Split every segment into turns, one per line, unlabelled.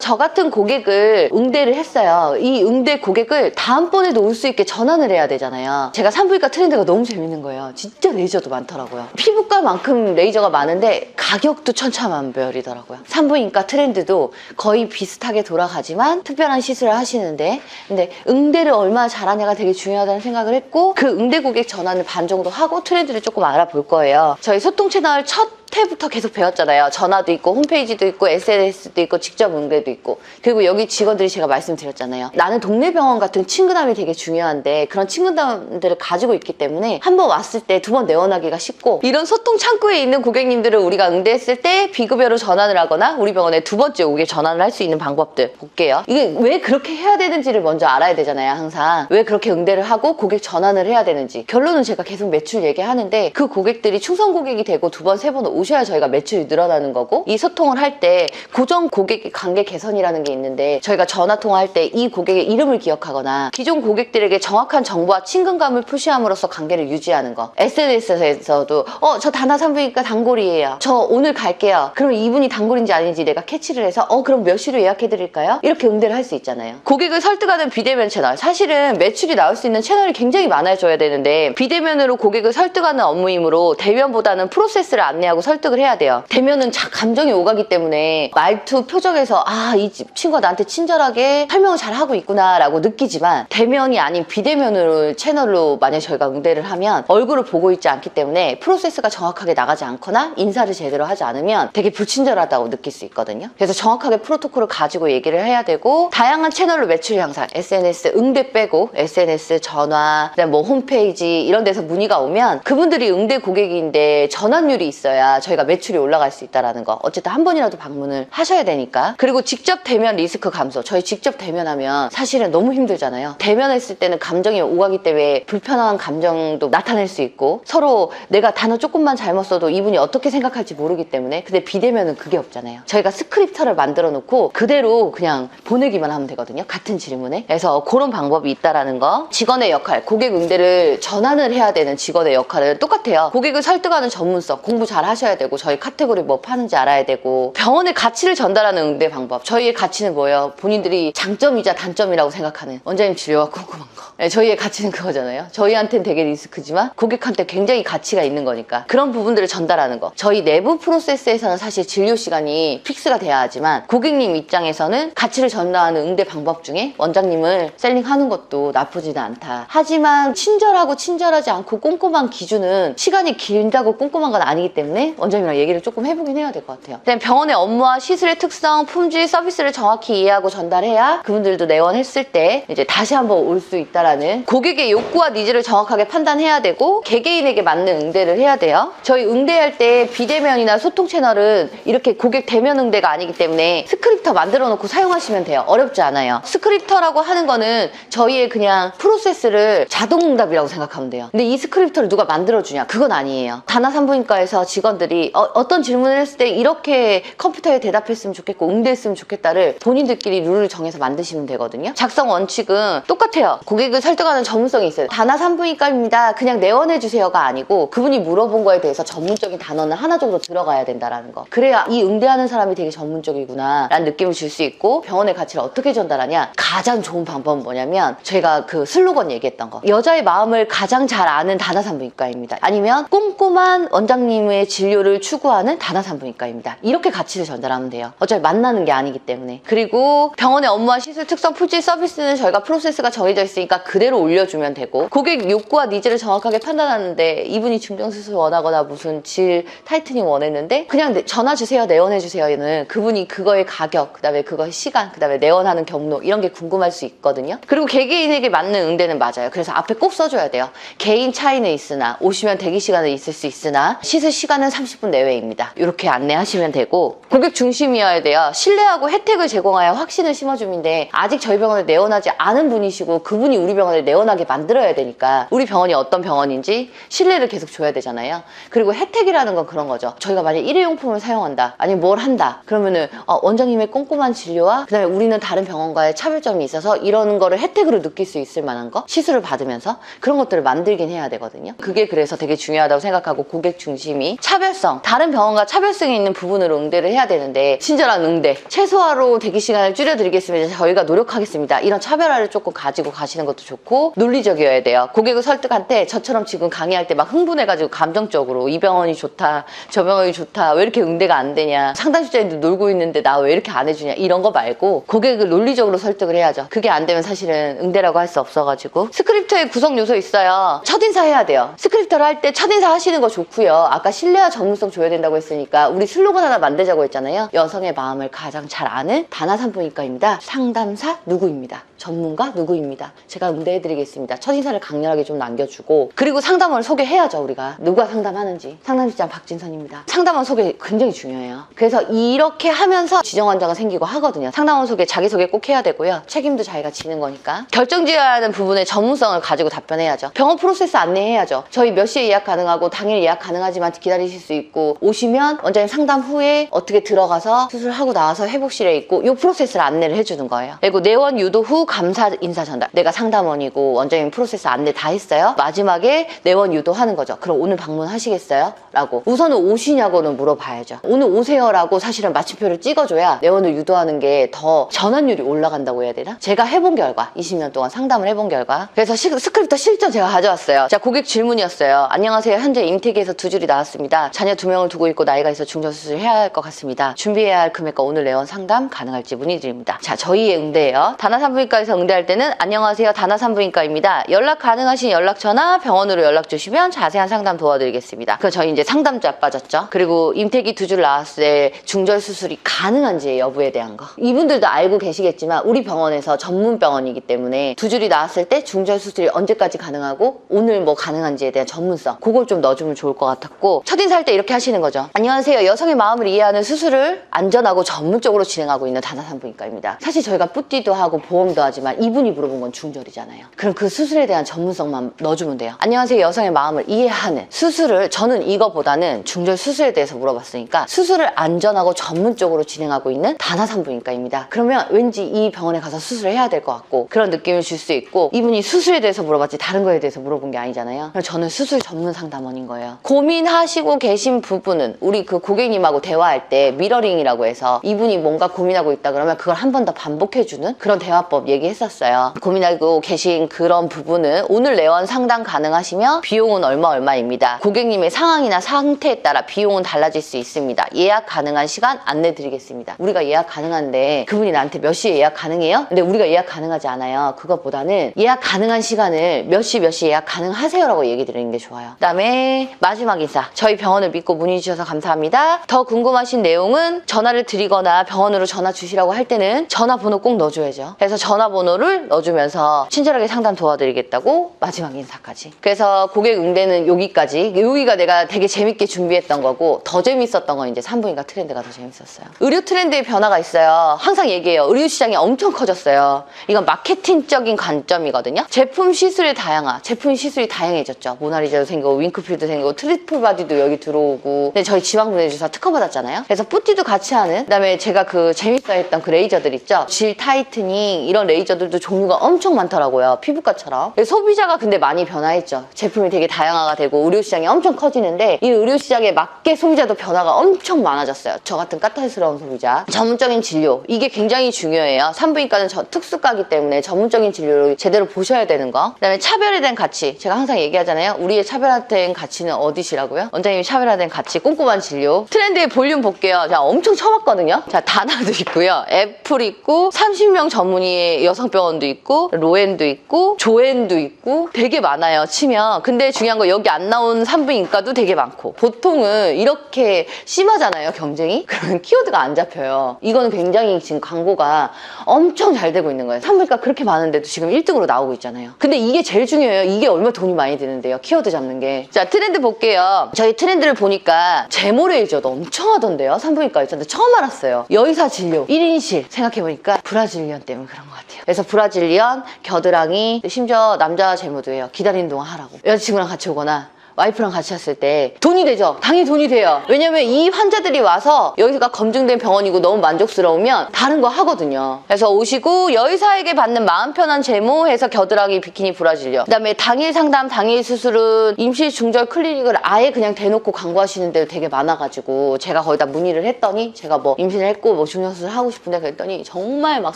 저 같은 고객을 응대를 했어요. 이 응대 고객을 다음번에도 올 수 있게 전환을 해야 되잖아요. 제가 산부인과 트렌드가 너무 재밌는 거예요. 진짜 레이저도 많더라고요. 피부과만큼 레이저가 많은데 가격도 천차만별이더라고요. 산부인과 트렌드도 거의 비슷하게 돌아가지만 특별한 시술을 하시는데, 근데 응대를 얼마나 잘하냐가 되게 중요하다는 생각을 했고, 그 응대 고객 전환을 반 정도 하고 트렌드를 조금 알아볼 거예요. 저희 소통 채널 첫 때부터 계속 배웠잖아요. 전화도 있고 홈페이지도 있고 SNS도 있고 직접 응대도 있고, 그리고 여기 직원들이 제가 말씀드렸잖아요. 나는 동네 병원 같은 친근함이 되게 중요한데 그런 친근함들을 가지고 있기 때문에 한 번 왔을 때 두 번 내원하기가 쉽고, 이런 소통 창구에 있는 고객님들을 우리가 응대했을 때 비급여로 전환을 하거나 우리 병원에 두 번째 오게 전환을 할 수 있는 방법들 볼게요. 이게 왜 그렇게 해야 되는지를 먼저 알아야 되잖아요. 항상 왜 그렇게 응대를 하고 고객 전환을 해야 되는지. 결론은 제가 계속 매출 얘기하는데 그 고객들이 충성 고객이 되고 두 번, 세 번 오셔야 저희가 매출이 늘어나는 거고, 이 소통을 할 때 고정 고객 관계 개선이라는 게 있는데, 저희가 전화 통화할 때 이 고객의 이름을 기억하거나 기존 고객들에게 정확한 정보와 친근감을 푸시함으로써 관계를 유지하는 거. SNS에서도 저 다나산부인과 단골이에요. 저 오늘 갈게요. 그럼 이분이 단골인지 아닌지 내가 캐치를 해서 그럼 몇 시로 예약해드릴까요? 이렇게 응대를 할 수 있잖아요. 고객을 설득하는 비대면 채널. 사실은 매출이 나올 수 있는 채널이 굉장히 많아져야 되는데 비대면으로 고객을 설득하는 업무이므로 대면보다는 프로세스를 안내하고 설득을 해야 돼요. 대면은 감정이 오가기 때문에 말투, 표정에서 이 친구가 나한테 친절하게 설명을 잘 하고 있구나 라고 느끼지만, 대면이 아닌 비대면으로 채널로 만약 저희가 응대를 하면 얼굴을 보고 있지 않기 때문에 프로세스가 정확하게 나가지 않거나 인사를 제대로 하지 않으면 되게 불친절하다고 느낄 수 있거든요. 그래서 정확하게 프로토콜을 가지고 얘기를 해야 되고, 다양한 채널로 매출 향상, SNS 응대 빼고 SNS, 전화, 그다음 뭐 홈페이지 이런 데서 문의가 오면 그분들이 응대 고객인데 전환율이 있어야 저희가 매출이 올라갈 수 있다는 거. 어쨌든 한 번이라도 방문을 하셔야 되니까. 그리고 직접 대면 리스크 감소. 저희 직접 대면하면 사실은 너무 힘들잖아요. 대면했을 때는 감정이 오가기 때문에 불편한 감정도 나타낼 수 있고, 서로 내가 단어 조금만 잘못 써도 이분이 어떻게 생각할지 모르기 때문에. 근데 비대면은 그게 없잖아요. 저희가 스크립터를 만들어 놓고 그대로 그냥 보내기만 하면 되거든요. 같은 질문에. 그래서 그런 방법이 있다라는 거. 직원의 역할, 고객 응대를 전환을 해야 되는 직원의 역할은 똑같아요. 고객을 설득하는 전문성 공부 잘 하셔야 되고, 저희 카테고리 뭐 파는지 알아야 되고, 병원의 가치를 전달하는 응대 방법. 저희의 가치는 뭐예요? 본인들이 장점이자 단점이라고 생각하는 원장님 진료가 궁금한 거. 네, 저희의 가치는 그거잖아요. 저희한테는 되게 리스크지만 고객한테 굉장히 가치가 있는 거니까 그런 부분들을 전달하는 거. 저희 내부 프로세스에서는 사실 진료 시간이 픽스가 돼야 하지만 고객님 입장에서는 가치를 전달하는 응대 방법 중에 원장님을 셀링하는 것도 나쁘지는 않다. 하지만 친절하고 친절하지 않고 꼼꼼한 기준은 시간이 길다고 꼼꼼한 건 아니기 때문에 원장님이랑 얘기를 조금 해보긴 해야 될 것 같아요. 그다음 병원의 업무와 시술의 특성, 품질, 서비스를 정확히 이해하고 전달해야 그분들도 내원했을 때 이제 다시 한번 올 수 있다라는, 고객의 욕구와 니즈를 정확하게 판단해야 되고 개개인에게 맞는 응대를 해야 돼요. 저희 응대할 때 비대면이나 소통 채널은 이렇게 고객 대면 응대가 아니기 때문에 스크립터 만들어 놓고 사용하시면 돼요. 어렵지 않아요. 스크립터라고 하는 거는 저희의 그냥 프로세스를 자동응답이라고 생각하면 돼요. 근데 이 스크립터를 누가 만들어주냐? 그건 아니에요. 다나산부인과에서 직원들이 어떤 질문을 했을 때 이렇게 컴퓨터에 대답했으면 좋겠고 응대했으면 좋겠다를 본인들끼리 룰을 정해서 만드시면 되거든요. 작성 원칙은 똑같아요. 고객을 설득하는 전문성이 있어요. 다나산부인과입니다. 그냥 내원해주세요가 아니고 그분이 물어본 거에 대해서 전문적인 단어는 하나 정도 들어가야 된다는 거. 그래야 이 응대하는 사람이 되게 전문적이구나 라는 느낌을 줄 수 있고, 병원의 가치를 어떻게 전달하냐? 가장 좋은 방법은 뭐냐면 저희가 그 슬로건 얘기했던 거. 여자의 마음을 가장 잘 아는 다나산부인과입니다. 아니면 꼼꼼한 원장님의 진료를 추구하는 다나산부인과입니다. 이렇게 가치를 전달하면 돼요. 어차피 만나는 게 아니기 때문에. 그리고 병원의 업무와 시술 특성, 품질, 서비스는 저희가 프로세스가 정해져 있으니까 그대로 올려주면 되고, 고객 욕구와 니즈를 정확하게 판단하는데 이분이 중정수술 원하거나 무슨 질 타이트닝 원했는데 그냥 전화 주세요, 내원해 주세요는 그분이 그거의 가격, 그 다음에 그거의 시간, 그 다음에 내원하는 경로 이런 게 궁금할 수 있거든요. 그리고 개개인에게 맞는 응대는 맞아요. 그래서 앞에 꼭 써줘야 돼요. 개인 차이는 있으나 오시면 대기 시간은 있을 수 있으나 시술 시간은 30분 내외입니다. 이렇게 안내하시면 되고, 고객 중심이어야 돼요. 신뢰하고 혜택을 제공하여 확신을 심어줌인데 아직 저희 병원에 내원하지 않은 분이시고 그분이 우리 병원에 내원하게 만들어야 되니까 우리 병원이 어떤 병원인지 신뢰를 계속 줘야 되잖아요. 그리고 혜택이라는 건 그런 거죠. 저희가 만약 일회용품을 사용한다, 아니면 뭘 한다 그러면은 원장님의 꼼꼼한 진료와 그 다음에 우리는 다른 병원과의 차별점이 있어서 이런 거를 혜택으로 느낄 수 있을 만한 거, 시술을 받으면서 그런 것들을 만들긴 해야 되거든요. 그게 그래서 되게 중요하다고 생각하고, 고객 중심이 차별 차별성, 다른 병원과 차별성이 있는 부분으로 응대를 해야 되는데 친절한 응대, 최소화로 대기 시간을 줄여드리겠습니다. 저희가 노력하겠습니다. 이런 차별화를 조금 가지고 가시는 것도 좋고 논리적이어야 돼요. 고객을 설득할 때 저처럼 지금 강의할 때 막 흥분해가지고 감정적으로 이 병원이 좋다, 저 병원이 좋다, 왜 이렇게 응대가 안 되냐, 상담실장님도 놀고 있는데 나 왜 이렇게 안 해주냐, 이런 거 말고 고객을 논리적으로 설득을 해야죠. 그게 안 되면 사실은 응대라고 할 수 없어가지고. 스크립트에 구성 요소 있어요. 첫인사 해야 돼요. 스크립트를 할 때 첫인사 하시는 거 좋고요. 아까 신뢰와 전문성 줘야 된다고 했으니까 우리 슬로건 하나 만들자고 했잖아요. 여성의 마음을 가장 잘 아는 다나산부인과입니다. 상담사 누구입니다. 전문가 누구입니다. 제가 응대해드리겠습니다. 첫인사를 강렬하게 좀 남겨주고, 그리고 상담원을 소개해야죠. 우리가 누가 상담하는지. 상담실장 박진선입니다. 상담원 소개 굉장히 중요해요. 그래서 이렇게 하면서 지정 환자가 생기고 하거든요. 상담원 소개, 자기소개 꼭 해야 되고요. 책임도 자기가 지는 거니까. 결정지어야 하는 부분에 전문성을 가지고 답변해야죠. 병원 프로세스 안내해야죠. 저희 몇 시에 예약 가능하고 당일 예약 가능하지만 기다리실 수 있고, 오시면 원장님 상담 후에 어떻게 들어가서 수술하고 나와서 회복실에 있고, 이 프로세스를 안내를 해주는 거예요. 그리고 내원 유도 후 감사 인사 전달. 내가 상담원이고 원장님 프로세스 안내 다 했어요. 마지막에 내원 유도하는 거죠. 그럼 오늘 방문하시겠어요? 라고. 우선은 오시냐고는 물어봐야죠. 오늘 오세요 라고 사실은 마침표를 찍어줘야 내원을 유도하는 게 더 전환율이 올라간다고 해야 되나? 제가 해본 결과, 20년 동안 상담을 해본 결과. 그래서 스크립트 실전 제가 가져왔어요. 자, 고객 질문이었어요. 안녕하세요. 현재 임태기에서 2줄이 나왔습니다. 자녀 2명을 두고 있고 나이가 있어 중전수술 해야 할 것 같습니다. 준비해야 할 금액과 오늘 내원 상담 가능할지 문의드립니다. 자, 저희의 응대예요. 다나산부인과에서 응대할 때는 안녕하세요. 다나산부인과입니다. 연락 가능하신 연락처나 병원으로 연락 주시면 자세한 상담 도와드리겠습니다. 그럼 저희 이제 상담자 빠졌죠. 그리고 임태기 2줄 나왔을 때 중절 수술이 가능한지 여부에 대한 거. 이분들도 알고 계시겠지만 우리 병원에서 전문 병원이기 때문에 2줄이 나왔을 때 중절 수술이 언제까지 가능하고 오늘 뭐 가능한지에 대한 전문성, 그걸 좀 넣어주면 좋을 것 같았고, 첫인사 할 때 이렇게 하시는 거죠. 안녕하세요. 여성의 마음을 이해하는 수술을 안전하고 전문적으로 진행하고 있는 다나산부인과입니다. 사실 저희가 뿌띠도 하고 보험도 하지만 이분이 물어본 건 중절이잖아요. 그럼 그 수술에 대한 전문성만 넣어주면 돼요. 안녕하세요. 여성의 마음을 이해하는 수술을, 저는 이거보다는 중절 수술에 대해서 물어봤으니까 수술을 안전하고 전문적으로 진행하고 있는 다나산부인과입니다. 그러면 왠지 이 병원에 가서 수술을 해야 될 것 같고 그런 느낌을 줄 수 있고, 이분이 수술에 대해서 물어봤지 다른 거에 대해서 물어본 게 아니잖아요. 저는 수술 전문 상담원인 거예요. 고민하시고 계신 부분은 우리 그 고객님하고 대화할 때 미러링이라고 해서 이분이 뭔가 고민하고 있다 그러면 그걸 한 번 더 반복해주는 그런 대화법 얘기했었어요. 고민하고 계신 그런 부분은 오늘 내원 상담 가능하시면 비용은 얼마입니다. 고객님의 상황이나 상태에 따라 비용은 달라질 수 있습니다. 예약 가능한 시간 안내드리겠습니다. 우리가 예약 가능한데 그분이 나한테 몇 시에 예약 가능해요? 근데 우리가 예약 가능하지 않아요. 그것보다는 예약 가능한 시간을 몇 시 예약 가능하세요? 라고 얘기 드리는 게 좋아요. 그 다음에 마지막 인사. 저희 병원을 믿고 문의 주셔서 감사합니다. 더 궁금하신 내용은 전화를 드리거나 병원으로 전화 주시라고 할 때는 전화번호 꼭 넣어줘야죠. 그래서 전화번호를 넣어주면서 친절하게 상담 도와드리겠다고 마지막 인사까지. 그래서 고객 응대는 여기가 내가 되게 재밌게 준비했던 거고, 더 재밌었던 건 이제 산부인과 트렌드가 더 재밌었어요. 의료 트렌드의 변화가 있어요. 항상 얘기해요. 의료 시장이 엄청 커졌어요. 이건 마케팅적인 관점이거든요. 제품 시술의 다양화. 제품 시술이 다양해졌죠. 모나리자도 생기고 윙크필도 생기고 트리플 바디도 여기 들어오고. 근데 저희 지방분해주사 특허 받았잖아요. 그래서 뿌띠도 같이 하는, 그다음에 제가 그 재밌어 했던 그 레이저들 있죠. 질 타이트닝 이런 레이저들도 종류가 엄청 많더라고요. 피부과처럼. 소비자가 근데 많이 변화했죠. 제품이 되게 다양화가 되고 의료 시장이 엄청 커지는데 이 의료 시장에 맞게 소비자도 변화가 엄청 많아졌어요. 저 같은 까탈스러운 소비자. 전문적인 진료. 이게 굉장히 중요해요. 산부인과는 특수과기 때문에 전문적인 진료를 제대로 보셔야 되는 거. 그다음에 차별에 대한 가치. 제가 항상 얘기하잖아요. 우리의 차별화된 가치는 어디시라고요? 원장님이 차별화된 가치, 꼼꼼한 진료. 트렌드의 볼륨 볼게요. 자, 엄청 쳐봤거든요. 자, 다나도 있고요. 애플 있고 30명 전문의의 여성병원도 있고 로엔도 있고 조엔도 있고 되게 많아요. 치면. 근데 중요한 거 여기 안 나온 산부인과도 되게 많고, 보통은 이렇게 심하잖아요, 경쟁이. 그러면 키워드가 안 잡혀요. 이거는 굉장히 지금 광고가 엄청 잘 되고 있는 거예요. 산부인과 그렇게 많은데도 지금 1등으로 나오고 있잖아요. 근데 이게 제일 중요해요. 이게 얼마 돈이 많이 드는데요, 키워드 잡는 게. 자, 트렌드 볼게요. 저희 트렌드를 보니까 제모레이저도 엄청 하던데요. 산부인과 있었는데 처음 알았어요. 여의사 진료 1인실 생각해보니까 브라질리언 때문에 그런 것 같아요. 그래서 브라질리언, 겨드랑이, 심지어 남자 제모도 해요. 기다리는 동안 하라고. 여자친구랑 같이 오거나 와이프랑 같이 왔을 때 돈이 되죠. 당연히 돈이 돼요. 왜냐면 이 환자들이 와서 여기가 검증된 병원이고 너무 만족스러우면 다른 거 하거든요. 그래서 오시고 여의사에게 받는 마음 편한 제모해서 겨드랑이 비키니 브라질리어. 그다음에 당일 상담, 당일 수술은 임시 중절 클리닉을 아예 그냥 대놓고 광고하시는 데도 되게 많아가지고 제가 거기다 문의를 했더니 제가 뭐 임신을 했고 뭐 중년수술 하고 싶은데 그랬더니 정말 막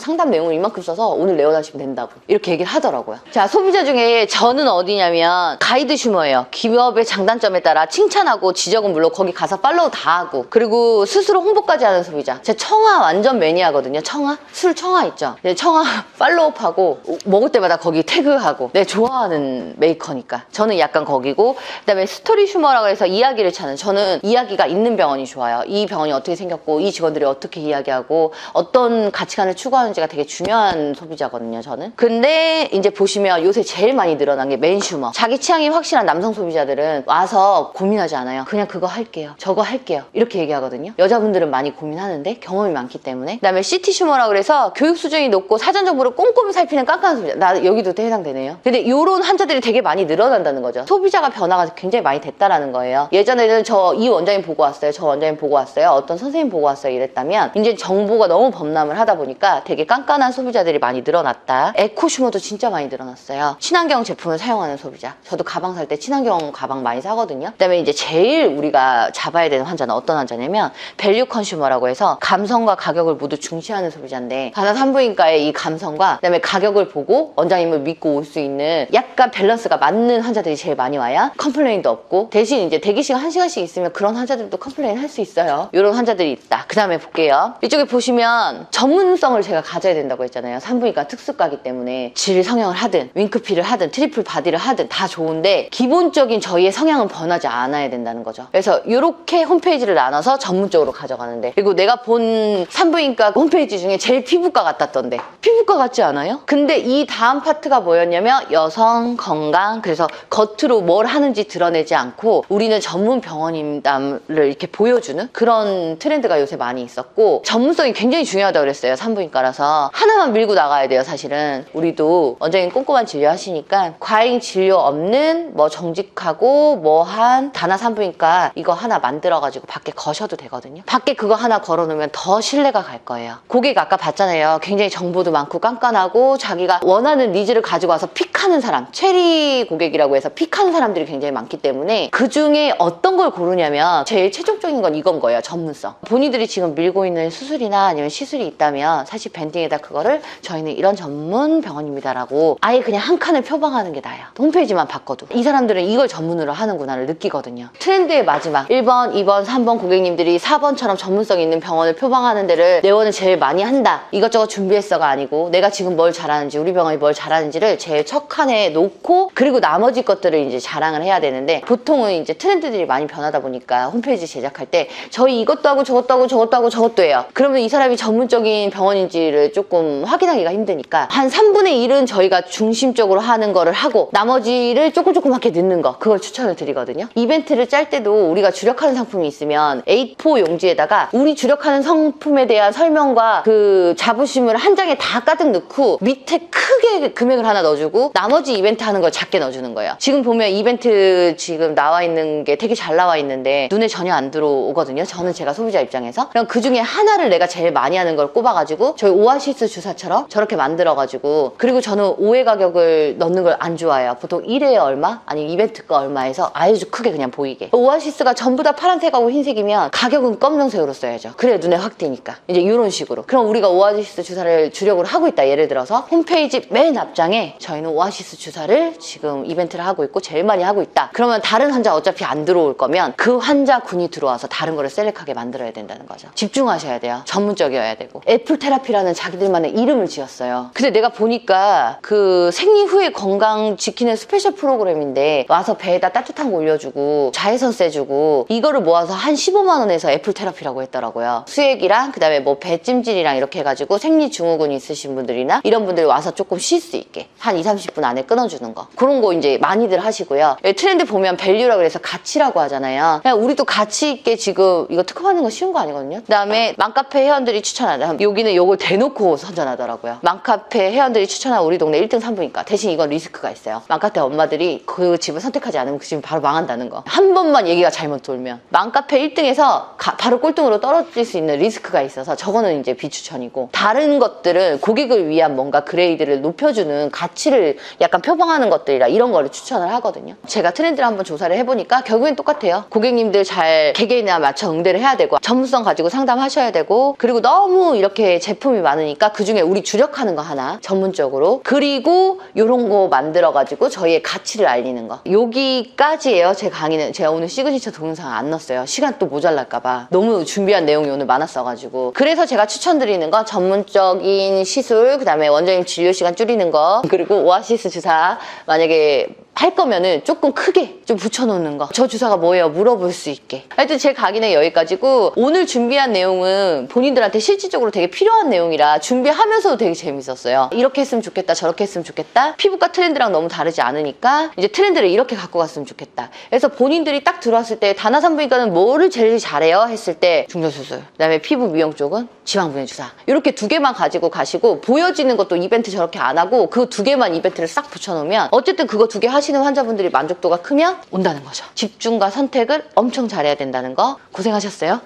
상담 내용을 이만큼 써서 오늘 내원하시면 된다고 이렇게 얘기를 하더라고요. 자, 소비자 중에 저는 어디냐면 가이드 슈머예요. 기업의 장단점에 따라 칭찬하고 지적은 물론 거기 가서 팔로우 다 하고 그리고 스스로 홍보까지 하는 소비자. 제 청아 완전 매니아거든요. 청아? 술 청아 있죠? 청아 팔로우하고 먹을 때마다 거기 태그하고 내 좋아하는 메이커니까 저는 약간 거기고 그다음에 스토리 슈머라고 해서 이야기를 찾는 저는 이야기가 있는 병원이 좋아요. 이 병원이 어떻게 생겼고 이 직원들이 어떻게 이야기하고 어떤 가치관을 추구하는지가 되게 중요한 소비자거든요. 저는. 근데 이제 보시면 요새 제일 많이 늘어난 게 맨슈머. 자기 취향이 확실한 남성 소비자들은 와서 고민하지 않아요. 그냥 그거 할게요. 저거 할게요. 이렇게 얘기하거든요. 여자분들은 많이 고민하는데 경험이 많기 때문에. 그다음에 시티 슈머라고 그래서 교육 수준이 높고 사전 정보를 꼼꼼히 살피는 깐깐한 소비자. 나 여기도 해당되네요. 근데 이런 환자들이 되게 많이 늘어난다는 거죠. 소비자가 변화가 굉장히 많이 됐다라는 거예요. 예전에는 저 이 원장님 보고 왔어요. 저 원장님 보고 왔어요. 어떤 선생님 보고 왔어요. 이랬다면 이제 정보가 너무 범람을 하다 보니까 되게 깐깐한 소비자들이 많이 늘어났다. 에코 슈머도 진짜 많이 늘어났어요. 친환경 제품을 사용하는 소비자. 저도 가방 살 때 친환경 가방 많이 사거든요. 그다음에 이제 제일 우리가 잡아야 되는 환자는 어떤 환자냐면 밸류 컨슈머라고 해서 감성과 가격을 모두 중시하는 소비자인데 간호산부인과의 이 감성과 그다음에 가격을 보고 원장님을 믿고 올 수 있는 약간 밸런스가 맞는 환자들이 제일 많이 와야 컴플레인도 없고 대신 이제 대기시간 1시간씩 있으면 그런 환자들도 컴플레인 할 수 있어요. 이런 환자들이 있다. 그 다음에 볼게요. 이쪽에 보시면 전문성을 제가 가져야 된다고 했잖아요. 산부인과 특수과기 때문에 질 성형을 하든 윙크피를 하든 트리플 바디를 하든 다 좋은데 기본적인 저희의 성향은 변하지 않아야 된다는 거죠. 그래서 이렇게 홈페이지를 나눠서 전문적으로 가져가는데 그리고 내가 본 산부인과 홈페이지 중에 제일 피부과 같았던데 피부과 같지 않아요? 근데 이 다음 파트가 뭐였냐면 여성 건강 그래서 겉으로 뭘 하는지 드러내지 않고 우리는 전문 병원임담을 이렇게 보여주는 그런 트렌드가 요새 많이 있었고 전문성이 굉장히 중요하다고 그랬어요. 산부인과라서 하나만 밀고 나가야 돼요. 사실은 우리도 원장님 꼼꼼한 진료 하시니까 과잉 진료 없는 뭐 정직하고 뭐한 다나 산부인과 이거 하나 만들어가지고 밖에 거셔도 되거든요. 밖에 그거 하나 걸어놓으면 더 신뢰가 갈 거예요. 고객 아까 봤잖아요. 굉장히 정보도 많고 깐깐하고 자기가 원하는 니즈를 가지고 와서 픽하는 사람 체리 고객이라고 해서 픽하는 사람들이 굉장히 많기 때문에 그중에 어떤 걸 고르냐면 제일 최종적인 건 이건 거예요. 전문성. 본인들이 지금 밀고 있는 수술이나 아니면 시술이 있다면 사실 밴딩에다 그거를 저희는 이런 전문 병원입니다라고 아예 그냥 한 칸을 표방하는 게 나아요. 홈페이지만 바꿔도 이 사람들은 이걸 전문으로 하는구나를 느끼거든요. 트렌드의 마지막 1번, 2번, 3번 고객님들이 4번처럼 전문성 있는 병원을 표방하는 데를 내원을 제일 많이 한다. 이것저것 준비했어가 아니고 내가 지금 뭘 잘하는지 우리 병원이 뭘 잘하는지를 제일 첫 칸에 놓고 그리고 나머지 것들을 이제 자랑을 해야 되는데 보통은 이제 트렌드들이 많이 변하다 보니까 홈페이지 제작할 때 저희 이것도 하고 저것도 하고 저것도 하고 저것도 해요. 그러면 이 사람이 전문적인 병원인지를 조금 확인하기가 힘드니까 한 3분의 1은 저희가 중심적으로 하는 거를 하고 나머지를 조금조금하게 넣는 거 그걸 추천을 드리거든요. 이벤트를 짤 때도 우리가 주력하는 상품이 있으면 A4 용지에다가 우리 주력하는 상품에 대한 설명과 그 자부심을 한 장에 다 가득 넣고 밑에 크게 금액을 하나 넣어주고 나머지 이벤트 하는 걸 작게 넣어주는 거예요. 지금 보면 이벤트 지금 나와 있는 게 되게 잘 나와 있는데 눈에 전혀 안 들어오거든요. 저는 제가 소비자 입장에서. 그럼 그 중에 하나를 내가 제일 많이 하는 걸 꼽아가지고 저희 오아시스 주사처럼 저렇게 만들어가지고 그리고 저는 5회 가격을 넣는 걸 안 좋아해요. 보통 1회에 얼마? 아니면 이벤트가 얼마에서 아주 크게 그냥 보이게. 오아시스가 전부 다 파란색하고 흰색이면 가격은 검정색으로 써야죠. 그래야 눈에 확 띄니까. 이제 이런 식으로. 그럼 우리가 오아시스 주사를 주력으로 하고 있다. 예를 들어서 홈페이지 맨 앞장에 저희는 오아시스 주사를 지금 이벤트를 하고 있고 제일 많이 하고 있다. 그러면 다른 환자 어차피 안 들어올 거면 그 환자군이 들어와서 다른 거를 셀렉하게 만들어야 된다는 거죠. 집중하셔야 돼요. 전문적이어야 되고. 애플 테라피라는 자기들만의 이름을 지었어요. 근데 내가 보니까 그 생리 후에 건강 지키는 스페셜 프로그램인데 와서 배에다 따뜻한 거 올려주고 자외선 쐬주고 이거를 모아서 한 15만 원에서 애플 테라피라고 했더라고요. 수액이랑 그다음에 뭐 배찜질이랑 이렇게 해가지고 생리 증후군 있으신 분들이나 이런 분들이 와서 조금 쉴 수 있게 한 20-30분 안에 끊어주는 거 그런 거 이제 많이들 하시고요. 트렌드 보면 밸류라고 해서 가치라고 하잖아요. 그냥 우리도 가치 있게 지금 이거 특허받는 거 쉬운 거 아니거든요. 그다음에 맘카페 회원들이 추천하다. 여기는 이걸 대놓고 선전하더라고요. 맘카페 회원들이 추천한 우리 동네 1등 산부인과. 대신 이건 리스크가 있어요. 맘카페 엄마들이 그 집을 선택하지 않으면 않으면 지금 바로 망한다는 거. 한 번만 얘기가 잘못 돌면 맘카페 1등에서 바로 꼴등으로 떨어질 수 있는 리스크가 있어서 저거는 이제 비추천이고, 다른 것들은 고객을 위한 뭔가 그레이드를 높여주는 가치를 약간 표방하는 것들이라 이런 거를 추천을 하거든요. 제가 트렌드를 한번 조사를 해보니까 결국엔 똑같아요. 고객님들 잘 개개인에 맞춰 응대를 해야 되고, 전문성 가지고 상담하셔야 되고, 그리고 너무 이렇게 제품이 많으니까 그중에 우리 주력하는 거 하나 전문적으로, 그리고 요런 거 만들어가지고 저희의 가치를 알리는 거. 여기까지예요. 제 강의는. 제가 오늘 시그니처 동영상 안 넣었어요. 시간 또 모자랄까봐. 너무 준비한 내용이 오늘 많았어가지고. 그래서 제가 추천드리는 건 전문적인 시술, 그 다음에 원장님 진료 시간 줄이는 거, 그리고 오아시스 주사 만약에 할 거면은 조금 크게 좀 붙여놓는 거. 저 주사가 뭐예요? 물어볼 수 있게. 하여튼 제 강의는 여기까지고, 오늘 준비한 내용은 본인들한테 실질적으로 되게 필요한 내용이라 준비하면서도 되게 재밌었어요. 이렇게 했으면 좋겠다, 저렇게 했으면 좋겠다. 피부과 트렌드랑 너무 다르지 않으니까 이제 트렌드를 이렇게 갖고 갔으면 좋겠다. 그래서 본인들이 딱 들어왔을 때 다나산부인과는 뭐를 제일 잘해요? 했을 때 중저수술, 그 다음에 피부 미용 쪽은 지방분해 주사, 이렇게 두 개만 가지고 가시고, 보여지는 것도 이벤트 저렇게 안 하고 그 두 개만 이벤트를 싹 붙여놓으면 어쨌든 그거 두 개 하시는 환자분들이 만족도가 크면 온다는 거죠. 집중과 선택을 엄청 잘해야 된다는 거. 고생하셨어요.